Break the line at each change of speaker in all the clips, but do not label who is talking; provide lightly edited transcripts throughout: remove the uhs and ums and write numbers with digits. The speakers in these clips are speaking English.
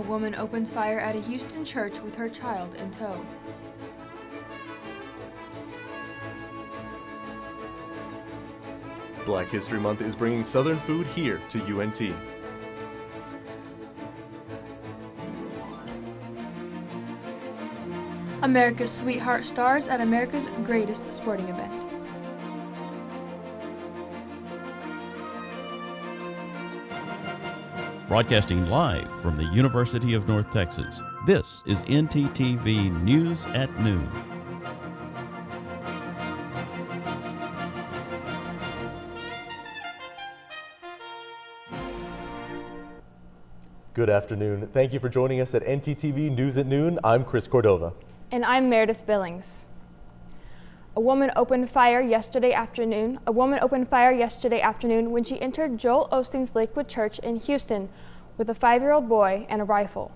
woman opens fire at a Houston church with her child in tow.
Black History Month is bringing Southern food here to UNT.
America's Sweetheart stars at America's greatest sporting event.
Broadcasting live from the University of North Texas, this is ntTV News at Noon.
Good afternoon. Thank you for joining us at ntTV News at Noon. I'm Chris Cordova.
And I'm Meredith Billings. A woman opened fire yesterday afternoon when she entered Joel Osteen's Lakewood Church in Houston with a 5-year-old boy and a rifle.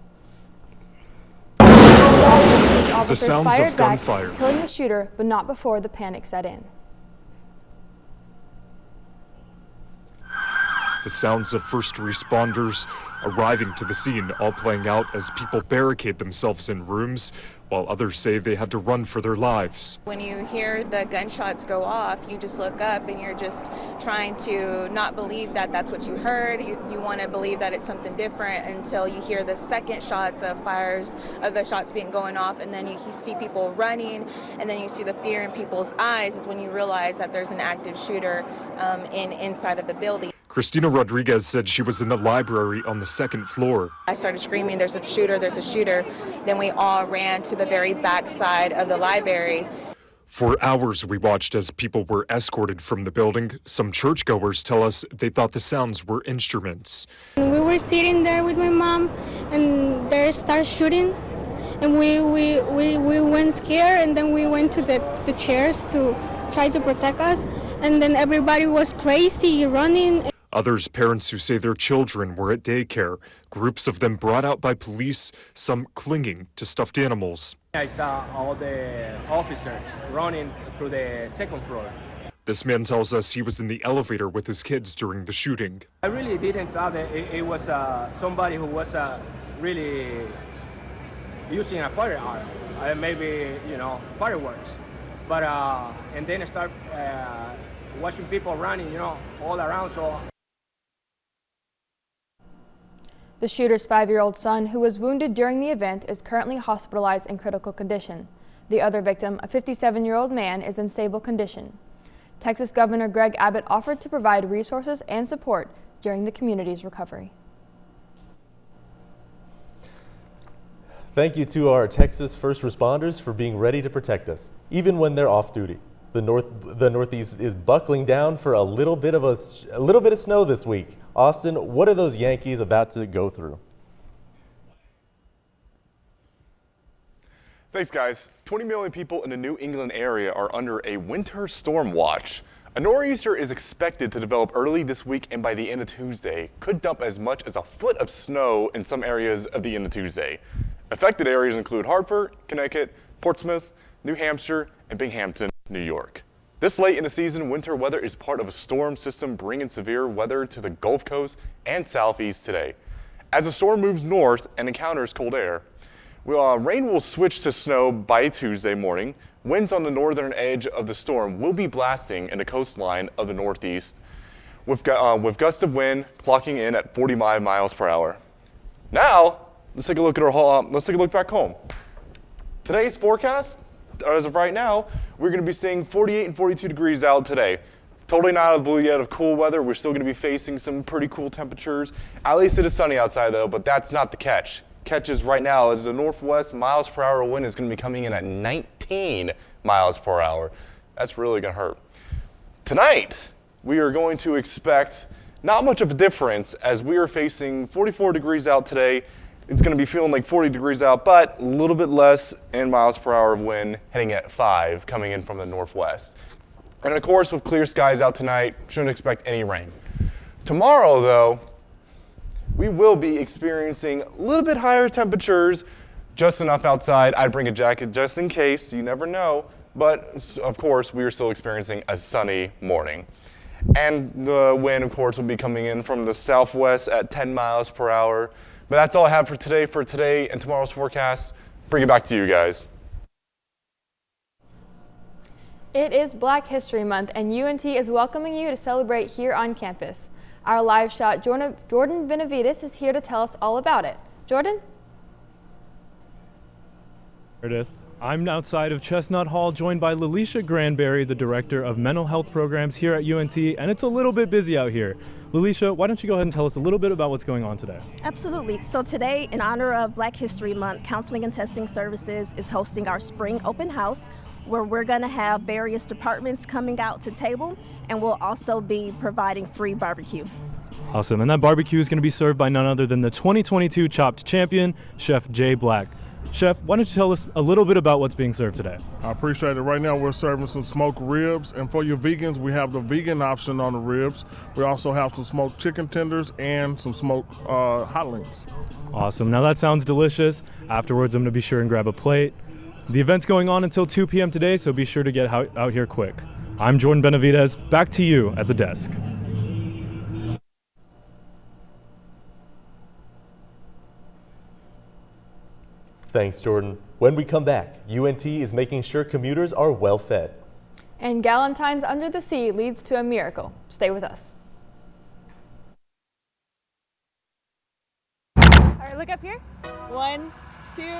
The sounds of gunfire,
killing the shooter, but not before the panic set in.
The sounds of first responders arriving to the scene, all playing out as people barricade themselves in rooms, while others say they had to run for their lives.
When you hear the gunshots go off, you just look up and you're just trying to not believe that that's what you heard. You want to believe that it's something different until you hear the second shots of fires, of the shots being going off, and then you see people running, and then you see the fear in people's eyes is when you realize that there's an active shooter inside of the building.
Christina Rodriguez said she was in the library on the second floor.
I started screaming, there's a shooter, there's a shooter. Then we all ran to the very back side of the library.
For hours we watched as people were escorted from the building. Some churchgoers tell us they thought the sounds were instruments.
We were sitting there with my mom and they started shooting, and we went scared, and then we went to the chairs to try to protect us, and then everybody was crazy running.
Others, parents who say their children were at daycare, groups of them brought out by police, some clinging to stuffed animals.
I saw all the officers running to the second floor.
This man tells us he was in the elevator with his kids during the shooting.
I really didn't thought that it was somebody who was really using a firearm, maybe, fireworks. But, and then I start watching people running, all around, so.
The shooter's 5-year-old son, who was wounded during the event, is currently hospitalized in critical condition. The other victim, a 57-year-old man, is in stable condition. Texas Governor Greg Abbott offered to provide resources and support during the community's recovery.
Thank you to our Texas first responders for being ready to protect us, even when they're off duty. The Northeast is buckling down for a little bit of snow this week. Austin, what are those Yankees about to go through?
Thanks, guys. 20 million people in the New England area are under a winter storm watch. A nor'easter is expected to develop early this week, and by the end of Tuesday, could dump as much as a foot of snow in some areas of the end of Tuesday. Affected areas include Hartford, Connecticut, Portsmouth, New Hampshire, and Binghamton, New York. This late in the season, winter weather is part of a storm system bringing severe weather to the Gulf Coast and Southeast today. As the storm moves north and encounters cold air, rain will switch to snow by Tuesday morning. Winds on the northern edge of the storm will be blasting in the coastline of the Northeast, with gusts of wind clocking in at 45 miles per hour. Now, let's take a look back home. Today's forecast, as of right now, we're going to be seeing 48 and 42 degrees out today. Totally not out of the blue yet of cool weather. We're still going to be facing some pretty cool temperatures. At least it is sunny outside though, but that's not the catch. Catch is right now as the northwest miles per hour wind is going to be coming in at 19 miles per hour. That's really going to hurt. Tonight, we are going to expect not much of a difference as we are facing 44 degrees out today. It's going to be feeling like 40 degrees out, but a little bit less in miles per hour of wind, heading at 5, coming in from the northwest. And of course, with clear skies out tonight, shouldn't expect any rain. Tomorrow, though, we will be experiencing a little bit higher temperatures, just enough outside. I'd bring a jacket just in case, you never know. But of course, we are still experiencing a sunny morning. And the wind, of course, will be coming in from the southwest at 10 miles per hour. But that's all I have for today and tomorrow's forecast. Bring it back to you guys.
It is Black History Month, and UNT is welcoming you to celebrate here on campus. Our live shot, Jordan Benavides, is here to tell us all about it. Jordan?
Meredith. I'm outside of Chestnut Hall, joined by Lalisha Granberry, the Director of Mental Health Programs here at UNT, and it's a little bit busy out here. Lalisha, why don't you go ahead and tell us a little bit about what's going on today?
Absolutely. So today, in honor of Black History Month, Counseling and Testing Services is hosting our spring open house, where we're going to have various departments coming out to table, and we'll also be providing free barbecue.
Awesome, and that barbecue is going to be served by none other than the 2022 Chopped Champion, Chef Jay Black. Chef, why don't you tell us a little bit about what's being served today?
I appreciate it. Right now we're serving some smoked ribs, and for your vegans, we have the vegan option on the ribs. We also have some smoked chicken tenders and some smoked hot links.
Awesome, now that sounds delicious. Afterwards, I'm going to be sure and grab a plate. The event's going on until 2 p.m. today, so be sure to get out here quick. I'm Jordan Benavides. Back to you at the desk.
Thanks, Jordan. When we come back, UNT is making sure commuters are well fed.
And Galentine's Under the Sea leads to a miracle. Stay with us.
All right, look up here. 1, 2, 3.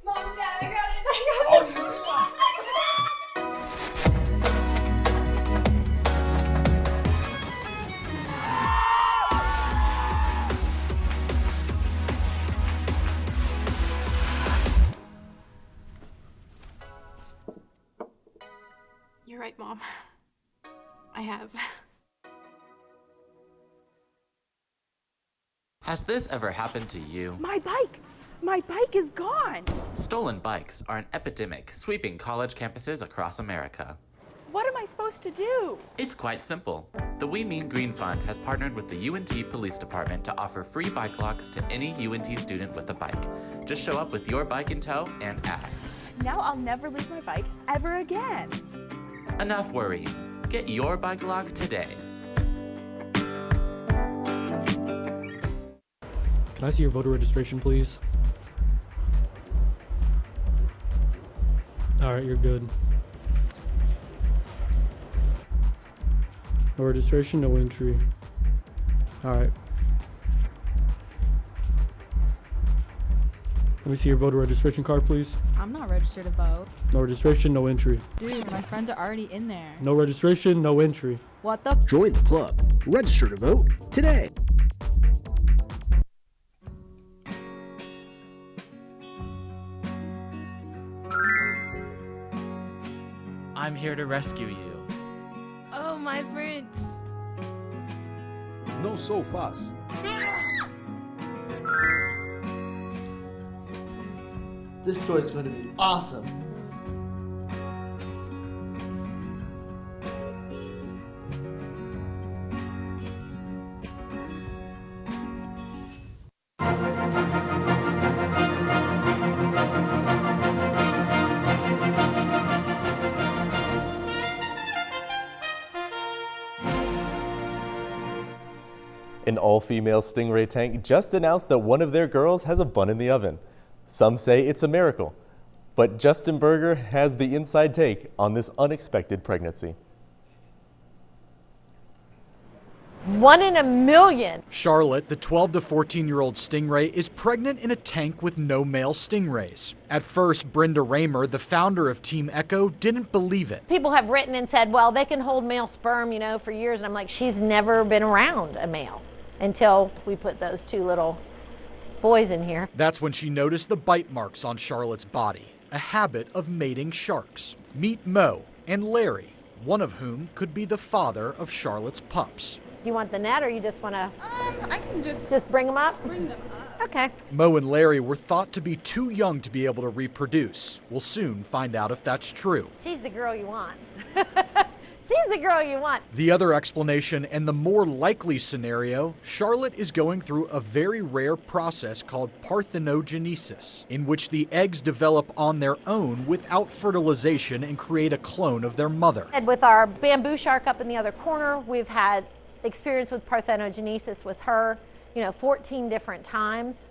Mom, Dad, I got it.
You're right, Mom. I have.
Has this ever happened to you?
My bike! My bike is gone!
Stolen bikes are an epidemic sweeping college campuses across America.
What am I supposed to do?
It's quite simple. The We Mean Green Fund has partnered with the UNT Police Department to offer free bike locks to any UNT student with a bike. Just show up with your bike in tow and ask.
Now I'll never lose my bike ever again.
Enough worrying. Get your bike lock today.
Can I see your voter registration, please? All right, you're good. No registration, no entry. All right. Let me see your voter registration card, please.
I'm not registered to vote.
No registration, no entry.
Dude, my friends are already in there.
No registration, no entry.
What the?
Join the club. Register to vote today.
I'm here to rescue you.
Oh, my prince.
No so fast.
This story is going to be awesome.
An all-female Stingray tank just announced that one of their girls has a bun in the oven. Some say it's a miracle, but Justin Berger has the inside take on this unexpected pregnancy.
1 in a million.
Charlotte, the 12 to 14-year-old stingray, is pregnant in a tank with no male stingrays. At first, Brenda Raymer, the founder of Team Echo, didn't believe it.
People have written and said, well, they can hold male sperm, you know, for years. And I'm like, she's never been around a male until we put those two little boys in here.
That's when she noticed the bite marks on Charlotte's body, a habit of mating sharks. Meet Mo and Larry, one of whom could be the father of Charlotte's pups.
Do you want the net or you just want to?
I can just
bring them up?
Bring them up.
Okay.
Mo and Larry were thought to be too young to be able to reproduce. We'll soon find out if that's true.
She's the girl you want. She's the girl you want.
The other explanation and the more likely scenario, Charlotte is going through a very rare process called parthenogenesis, in which the eggs develop on their own without fertilization and create a clone of their mother.
And with our bamboo shark up in the other corner, we've had experience with parthenogenesis with her, 14 different times.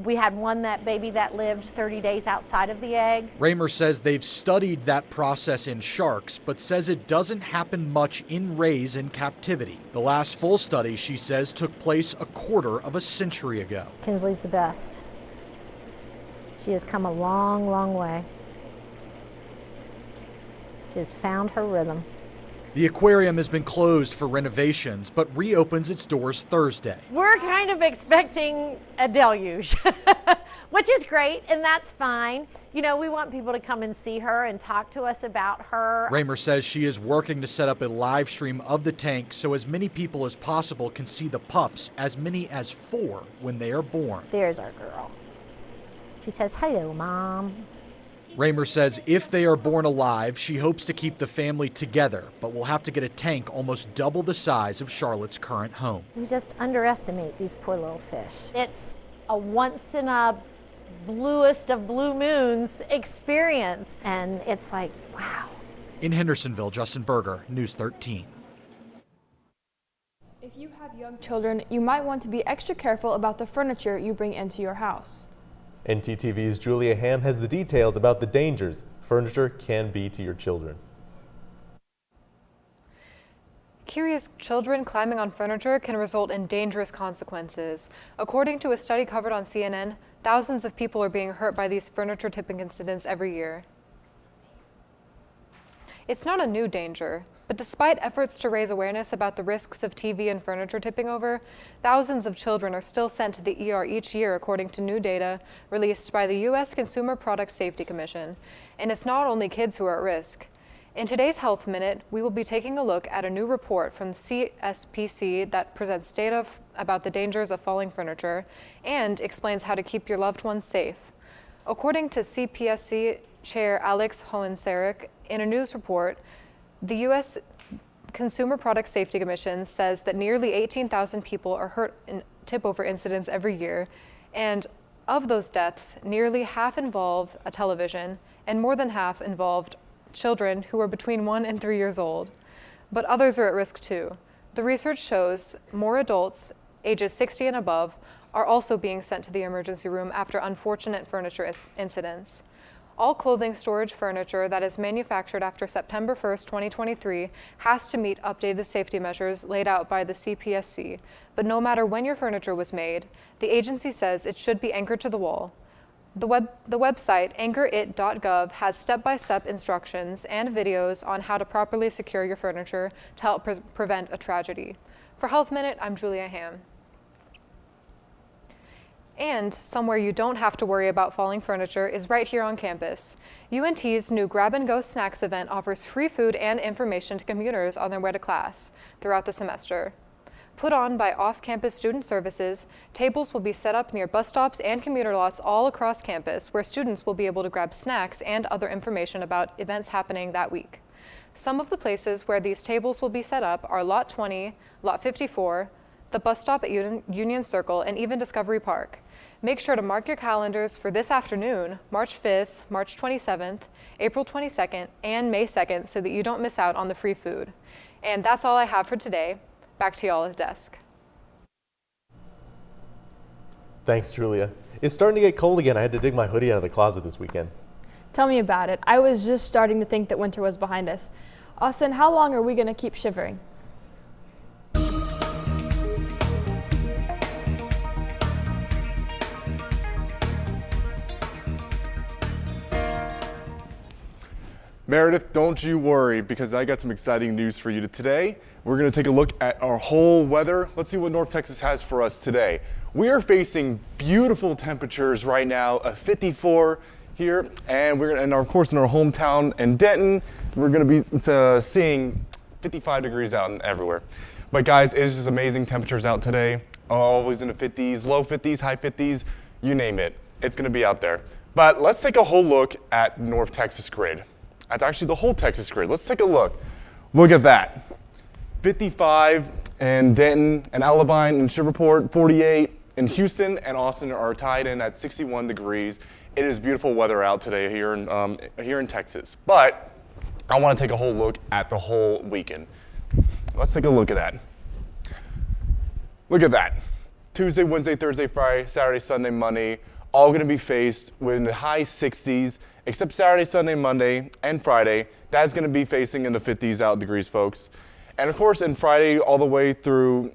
We had one baby that lived 30 days outside of the egg.
Raymer says they've studied that process in sharks, but says it doesn't happen much in rays in captivity. The last full study, she says, took place a quarter of a century ago.
Kinsley's the best. She has come a long, long way. She has found her rhythm.
The aquarium has been closed for renovations, but reopens its doors Thursday.
We're kind of expecting a deluge, which is great, and that's fine. We want people to come and see her and talk to us about her.
Raymer says she is working to set up a live stream of the tank so as many people as possible can see the pups, as many as 4 when they are born.
There's our girl. She says, "Hello, Mom."
Raymer says if they are born alive, she hopes to keep the family together, but will have to get a tank almost double the size of Charlotte's current home.
We just underestimate these poor little fish. It's a once in a bluest of blue moons experience, and it's like, wow.
In Hendersonville, Justin Berger, News 13.
If you have young children, you might want to be extra careful about the furniture you bring into your house.
ntTV's Julia Ham has the details about the dangers furniture can be to your children.
Curious children climbing on furniture can result in dangerous consequences. According to a study covered on CNN, thousands of people are being hurt by these furniture tipping incidents every year. It's not a new danger, but despite efforts to raise awareness about the risks of TV and furniture tipping over, thousands of children are still sent to the ER each year, according to new data released by the U.S. Consumer Product Safety Commission. And it's not only kids who are at risk. In today's Health Minute, we will be taking a look at a new report from the CSPC that presents data about the dangers of falling furniture and explains how to keep your loved ones safe. According to CPSC Chair Alex Hohenserek, in a news report, the U.S. Consumer Product Safety Commission says that nearly 18,000 people are hurt in tip-over incidents every year, and of those deaths, nearly half involve a television, and more than half involved children who are between 1 and 3 years old. But others are at risk too. The research shows more adults ages 60 and above are also being sent to the emergency room after unfortunate furniture incidents. All clothing storage furniture that is manufactured after September 1st, 2023 has to meet updated safety measures laid out by the CPSC. But no matter when your furniture was made, the agency says it should be anchored to the wall. The website anchorit.gov has step-by-step instructions and videos on how to properly secure your furniture to help prevent a tragedy. For Health Minute, I'm Julia Ham. And somewhere you don't have to worry about falling furniture is right here on campus. UNT's new Grab and Go Snacks event offers free food and information to commuters on their way to class throughout the semester. Put on by off-campus student services, tables will be set up near bus stops and commuter lots all across campus where students will be able to grab snacks and other information about events happening that week. Some of the places where these tables will be set up are Lot 20, Lot 54, the bus stop at Union Circle, and even Discovery Park. Make sure to mark your calendars for this afternoon, March 5th, March 27th, April 22nd, and May 2nd so that you don't miss out on the free food. And that's all I have for today. Back to y'all at the desk.
Thanks, Julia. It's starting to get cold again. I had to dig my hoodie out of the closet this weekend.
Tell me about it. I was just starting to think that winter was behind us. Austin, how long are we going to keep shivering?
Meredith, don't you worry, because I got some exciting news for you today. We're going to take a look at our whole weather. Let's see what North Texas has for us today. We are facing beautiful temperatures right now, a 54 here, and of course in our hometown in Denton, we're going to be seeing 55 degrees out and everywhere. But guys, it is just amazing temperatures out today. Always in the 50s, low 50s, high 50s, you name it. It's going to be out there. But let's take a whole look at North Texas grid. That's actually the whole Texas grid. Let's take a look. Look at that. 55 in Denton and Alabine and Shreveport, 48 in Houston and Austin are tied in at 61 degrees. It is beautiful weather out today here in Texas. But I want to take a whole look at the whole weekend. Let's take a look at that. Look at that. Tuesday, Wednesday, Thursday, Friday, Saturday, Sunday, Monday, all going to be faced with the high 60s, except Saturday, Sunday, Monday, and Friday. That's going to be facing in the 50s out degrees, folks. And of course, in Friday all the way through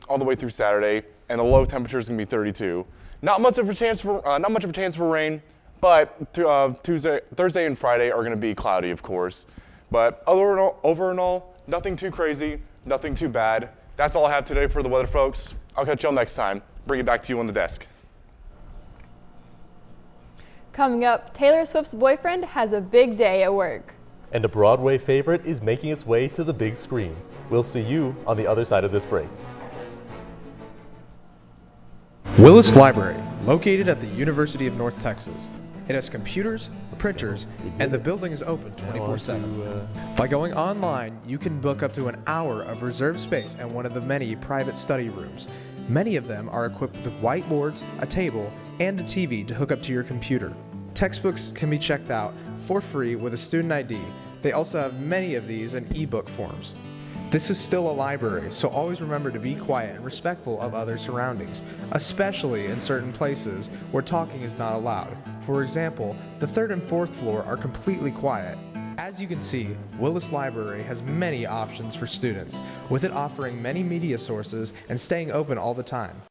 Saturday, and the low temperature is going to be 32. Not much of a chance for rain, but Thursday, and Friday are going to be cloudy, of course. But over and all, nothing too crazy, nothing too bad. That's all I have today for the weather, folks. I'll catch y'all next time. Bring it back to you on the desk.
Coming up, Taylor Swift's boyfriend has a big day at work.
And a Broadway favorite is making its way to the big screen. We'll see you on the other side of this break.
Willis Library, located at the University of North Texas. It has computers, printers, and the building is open 24/7. By going online, you can book up to an hour of reserved space in one of the many private study rooms. Many of them are equipped with whiteboards, a table, and a TV to hook up to your computer. Textbooks can be checked out for free with a student ID. They also have many of these in ebook forms. This is still a library, so always remember to be quiet and respectful of other surroundings, especially in certain places where talking is not allowed. For example, the 3rd and 4th floor are completely quiet. As you can see, Willis Library has many options for students, with it offering many media sources and staying open all the time.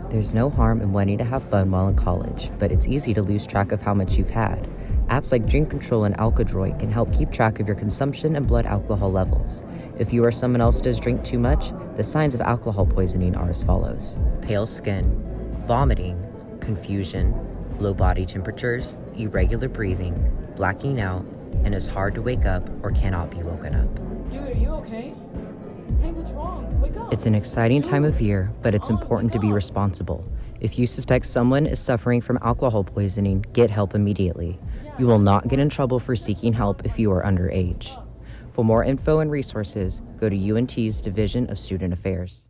There's no harm in wanting to have fun while in college, but it's easy to lose track of how much you've had. Apps like Drink Control and Alkadroid can help keep track of your consumption and blood alcohol levels. If you or someone else does drink too much, the signs of alcohol poisoning are as follows: pale skin, vomiting, confusion, low body temperatures, irregular breathing, blacking out, and it's hard to wake up or cannot be woken up.
Dude, are you okay? Hey, what's wrong? Wake up.
It's an exciting time of year, but it's important to be responsible. If you suspect someone is suffering from alcohol poisoning, get help immediately. You will not get in trouble for seeking help if you are underage. For more info and resources, go to UNT's Division of Student Affairs.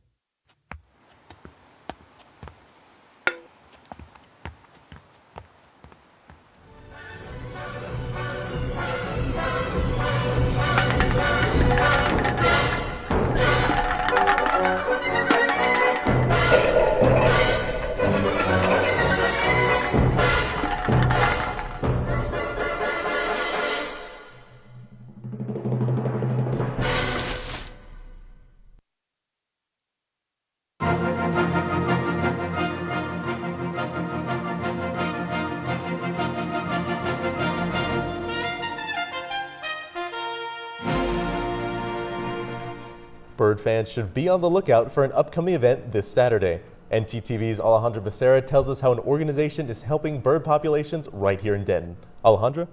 Bird fans should be on the lookout for an upcoming event this Saturday. ntTV's Alejandra Becerra tells us how an organization is helping bird populations right here in Denton. Alejandra?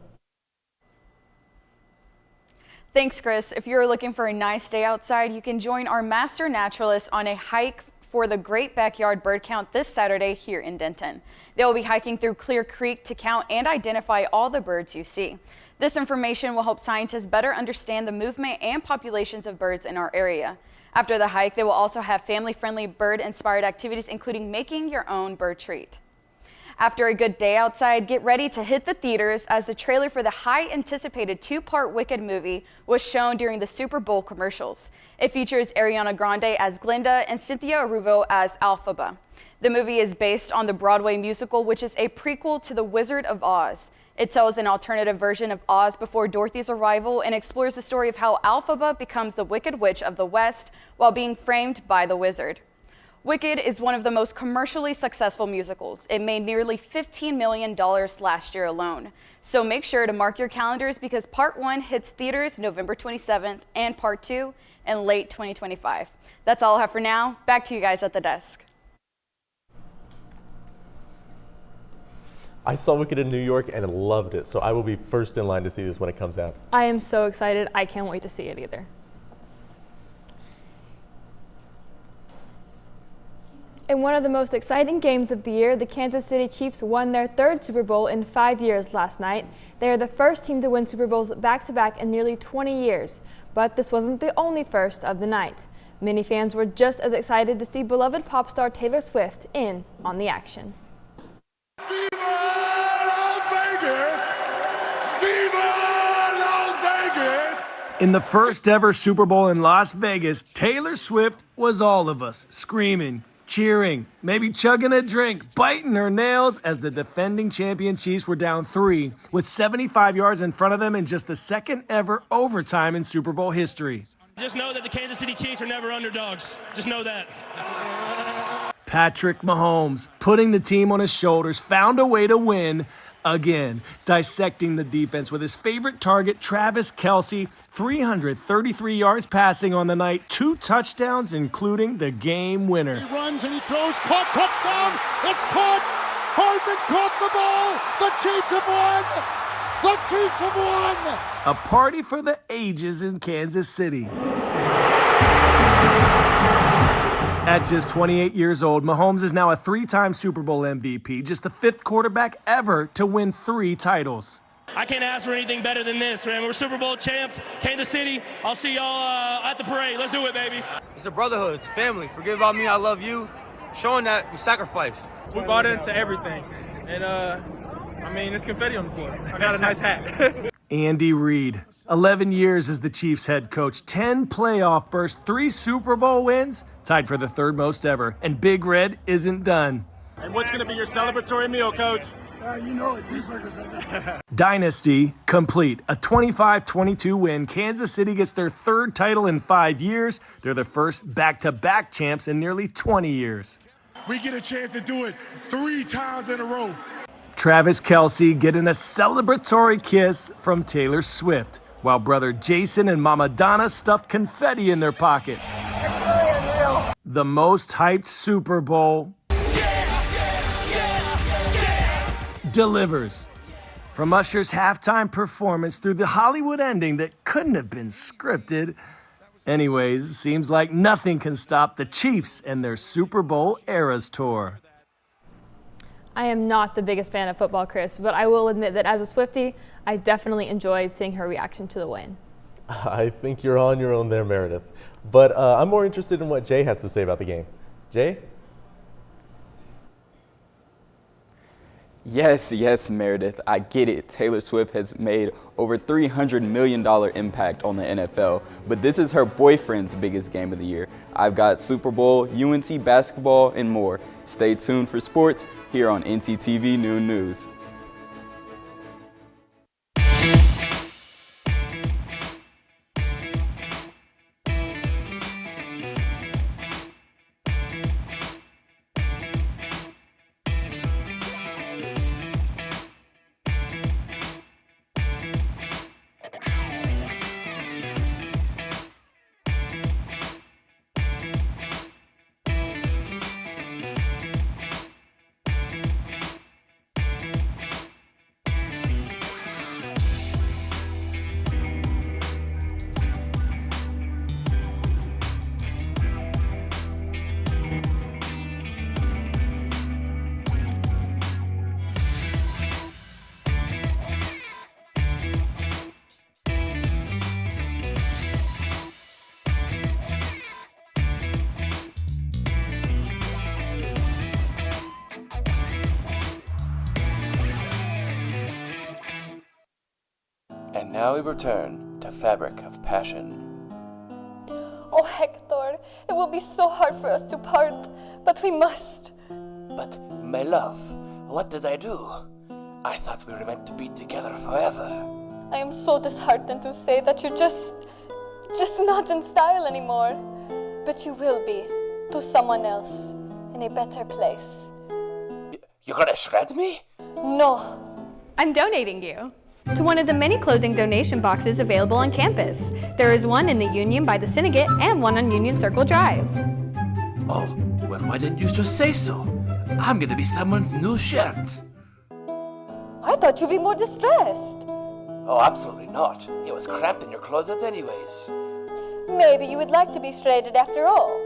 Thanks, Chris. If you're looking for a nice day outside, you can join our master naturalists on a hike for the Great Backyard Bird Count this Saturday here in Denton. They will be hiking through Clear Creek to count and identify all the birds you see. This information will help scientists better understand the movement and populations of birds in our area. After the hike, they will also have family-friendly bird-inspired activities, including making your own bird treat. After a good day outside, get ready to hit the theaters as the trailer for the high-anticipated 2-part Wicked movie was shown during the Super Bowl commercials. It features Ariana Grande as Glinda and Cynthia Erivo as Elphaba. The movie is based on the Broadway musical, which is a prequel to The Wizard of Oz. It tells an alternative version of Oz before Dorothy's arrival and explores the story of how Elphaba becomes the Wicked Witch of the West while being framed by the wizard. Wicked is one of the most commercially successful musicals. It made nearly $15 million last year alone. So make sure to mark your calendars because Part 1 hits theaters November 27th and Part 2 in late 2025. That's all I have for now. Back to you guys at the desk.
I saw Wicked in New York and loved it, so I will be first in line to see this when it comes out.
I am so excited. I can't wait to see it either. In one of the most exciting games of the year, the Kansas City Chiefs won their 3rd Super Bowl in 5 years last night. They are the first team to win Super Bowls back-to-back in nearly 20 years. But this wasn't the only first of the night. Many fans were just as excited to see beloved pop star Taylor Swift in on the action.
In the first ever Super Bowl in Las Vegas, Taylor Swift was all of us, screaming, cheering, maybe chugging a drink, biting her nails as the defending champion Chiefs were down 3 with 75 yards in front of them in just the second ever overtime in Super Bowl history.
Just know that the Kansas City Chiefs are never underdogs. Just know that.
Patrick Mahomes, putting the team on his shoulders, found a way to win again, dissecting the defense with his favorite target, Travis Kelce, 333 yards passing on the night, 2 touchdowns, including the game winner.
He runs and he throws, caught, touchdown, it's caught, Hardman caught the ball, the Chiefs have won, the Chiefs have won.
A party for the ages in Kansas City. At just 28 years old, Mahomes is now a 3-time Super Bowl MVP, just the 5th quarterback ever to win 3 titles.
I can't ask for anything better than this, man. We're Super Bowl champs, Kansas City. I'll see y'all at the parade. Let's do it, baby.
It's a brotherhood. It's family. Forget about me. I love you. Showing that we sacrifice.
We bought into everything. And, it's confetti on the floor. I got a nice hat.
Andy Reid, 11 years as the Chiefs head coach, 10 playoff bursts, 3 Super Bowl wins, tied for the 3rd most ever. And Big Red isn't done.
And what's going to be your celebratory meal, Coach?
You know it, cheeseburgers, baby.
Dynasty complete. A 25-22 win. Kansas City gets their 3rd title in 5 years. They're the first back-to-back champs in nearly 20 years.
We get a chance to do it 3 times in a row.
Travis Kelce getting a celebratory kiss from Taylor Swift, while brother Jason and Mama Donna stuffed confetti in their pockets. The most hyped Super Bowl delivers. From Usher's halftime performance through the Hollywood ending that couldn't have been scripted. Anyways, seems like nothing can stop the Chiefs and their Super Bowl Eras tour.
I am not the biggest fan of football, Chris, but I will admit that as a Swiftie, I definitely enjoyed seeing her reaction to the win.
I think you're on your own there, Meredith. But I'm more interested in what Jay has to say about the game. Jay?
Yes, Meredith, I get it. Taylor Swift has made over $300 million impact on the NFL, but this is her boyfriend's biggest game of the year. I've got Super Bowl, UNT basketball, and more. Stay tuned for sports here on ntTV Noon News.
And now we return to Fabric of Passion.
Oh, Hector, it will be so hard for us to part, but we must.
But, my love, what did I do? I thought we were meant to be together forever.
I am so disheartened to say that you're just not in style anymore. But you will be, to someone else, in a better place.
You're gonna shred me?
No.
I'm donating you to one of the many clothing donation boxes available on campus. There is one in the Union by the Syndicate and one on Union Circle Drive.
Oh, well, why didn't you just say so? I'm gonna be someone's new shirt.
I thought you'd be more distressed.
Oh, absolutely not. It was cramped in your closet anyways.
Maybe you would like to be shredded after all.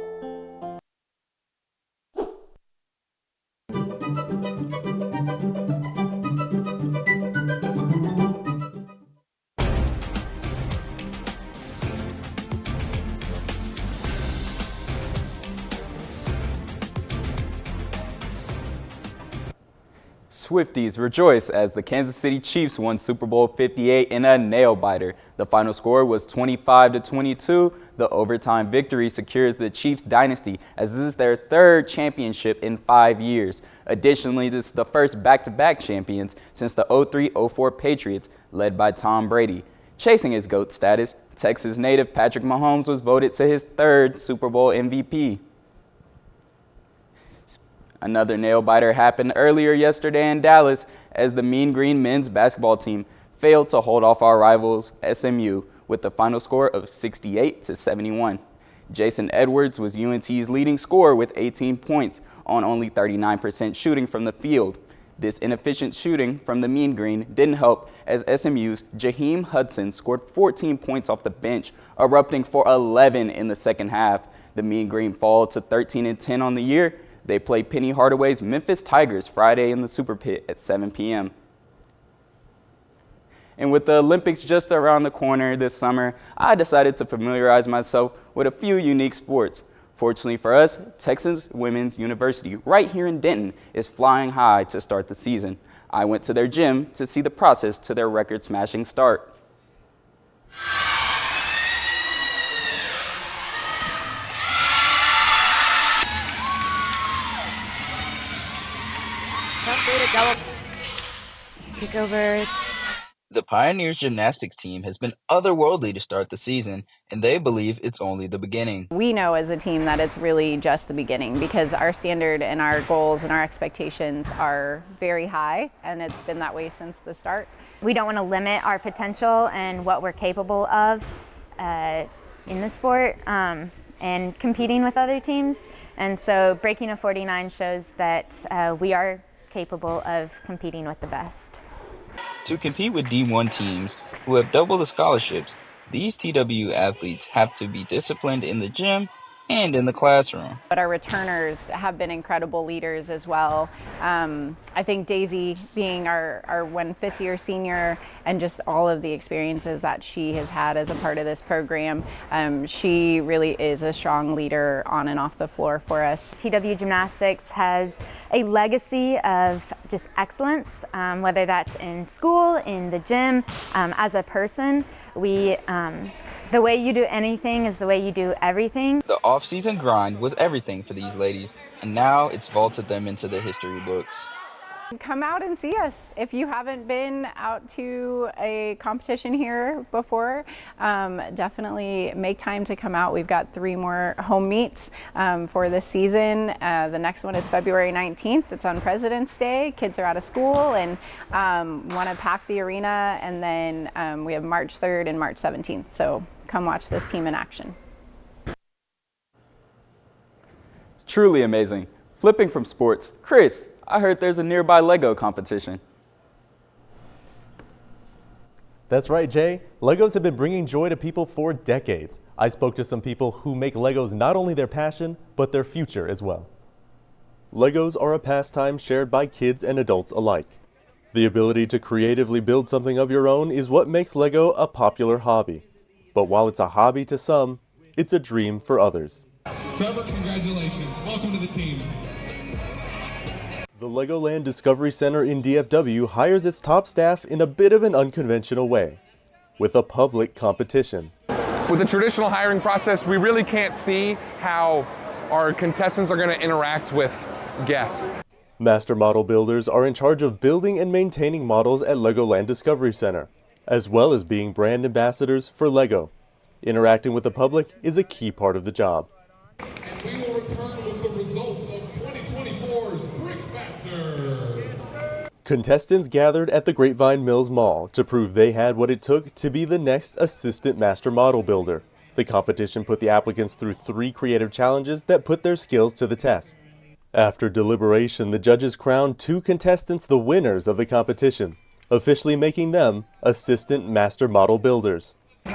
Swifties rejoice as the Kansas City Chiefs won Super Bowl LVIII in a nail-biter. The final score was 25-22. The overtime victory secures the Chiefs' dynasty as this is their third championship in 5 years. Additionally, this is the first back-to-back champions since the 03-04 Patriots, led by Tom Brady. Chasing his GOAT status, Texas native Patrick Mahomes was voted to his third Super Bowl MVP. Another nail-biter happened earlier yesterday in Dallas as the Mean Green men's basketball team failed to hold off our rivals SMU with the final score of 68-71. Jason Edwards was UNT's leading scorer with 18 points on only 39% shooting from the field. This inefficient shooting from the Mean Green didn't help as SMU's Jaheim Hudson scored 14 points off the bench, erupting for 11 in the second half. The Mean Green fall to 13-10 on the year. They play Penny Hardaway's Memphis Tigers Friday in the Super Pit at 7 p.m. And with the Olympics just around the corner this summer, I decided to familiarize myself with a few unique sports. Fortunately for us, Texas Women's University right here in Denton is flying high to start the season. I went to their gym to see the process to their record-smashing start.
Kick over.
The Pioneers gymnastics team has been otherworldly to start the season, and they believe it's only the beginning.
We know as a team that it's really just the beginning because our standard and our goals and our expectations are very high, and it's been that way since the start.
We don't want to limit our potential and what we're capable of in the sport and competing with other teams. And so breaking a 49 shows that we are capable of competing with the best.
To compete with D1 teams who have double the scholarships, these TW athletes have to be disciplined in the gym and in the classroom.
But our returners have been incredible leaders as well. I think Daisy being our 5th-year senior and just all of the experiences that she has had as a part of this program, she really is a strong leader on and off the floor for us.
TW Gymnastics has a legacy of just excellence, whether that's in school, in the gym, as a person. The way you do anything is the way you do everything.
The off-season grind was everything for these ladies, and now it's vaulted them into the history books.
Come out and see us. If you haven't been out to a competition here before, definitely make time to come out. We've got 3 more home meets for this season. The next one is February 19th. It's on President's Day. Kids are out of school and want to pack the arena. And then we have March 3rd and March 17th. So come watch this team in action.
Truly amazing. Flipping from sports, Chris, I heard there's a nearby Lego competition.
That's right, Jay. Legos have been bringing joy to people for decades. I spoke to some people who make Legos not only their passion, but their future as well. Legos are a pastime shared by kids and adults alike. The ability to creatively build something of your own is what makes Lego a popular hobby. But while it's a hobby to some, it's a dream for others.
Trevor, congratulations. Welcome to the team.
The Legoland Discovery Center in DFW hires its top staff in a bit of an unconventional way, with a public competition.
With the traditional hiring process, we really can't see how our contestants are going to interact with guests.
Master model builders are in charge of building and maintaining models at Legoland Discovery Center, as well as being brand ambassadors for Lego. Interacting with the public is a key part of the job.
And we will return with the results of 2024's Brick Factor.
Contestants gathered at the Grapevine Mills Mall to prove they had what it took to be the next assistant master model builder. The competition put the applicants through 3 creative challenges that put their skills to the test. After deliberation, the judges crowned 2 contestants the winners of the competition, officially making them assistant master model builders.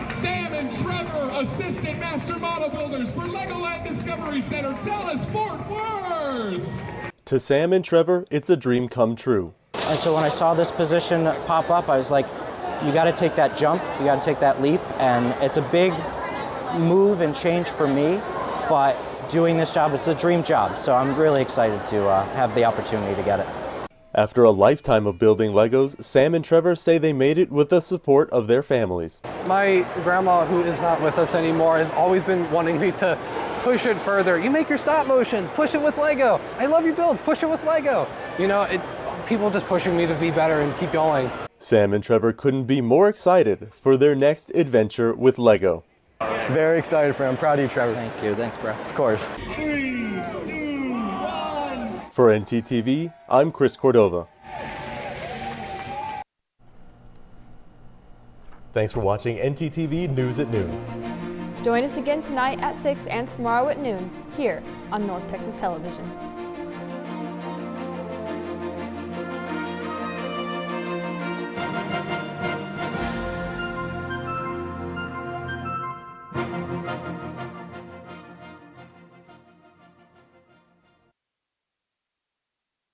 Sam and Trevor, assistant master model builders for Legoland Discovery Center, Dallas-Fort Worth.
To Sam and Trevor, it's a dream come true.
And so when I saw this position pop up, I was like, you got to take that jump, you got to take that leap, and it's a big move and change for me, but doing this job, it's a dream job, so I'm really excited to have the opportunity to get it.
After a lifetime of building Legos, Sam and Trevor say they made it with the support of their families.
My grandma, who is not with us anymore, has always been wanting me to push it further. You make your stop motions, push it with Lego. I love your builds, push it with Lego. You know, people just pushing me to be better and keep going.
Sam and Trevor couldn't be more excited for their next adventure with Lego.
Very excited for him. I'm proud of you, Trevor.
Thank you. Thanks, bro.
Of course.
3, 2, 1.
For ntTV, I'm Chris Cordova. Thanks for watching ntTV News at Noon.
Join us again tonight at 6 and tomorrow at noon here on North Texas Television.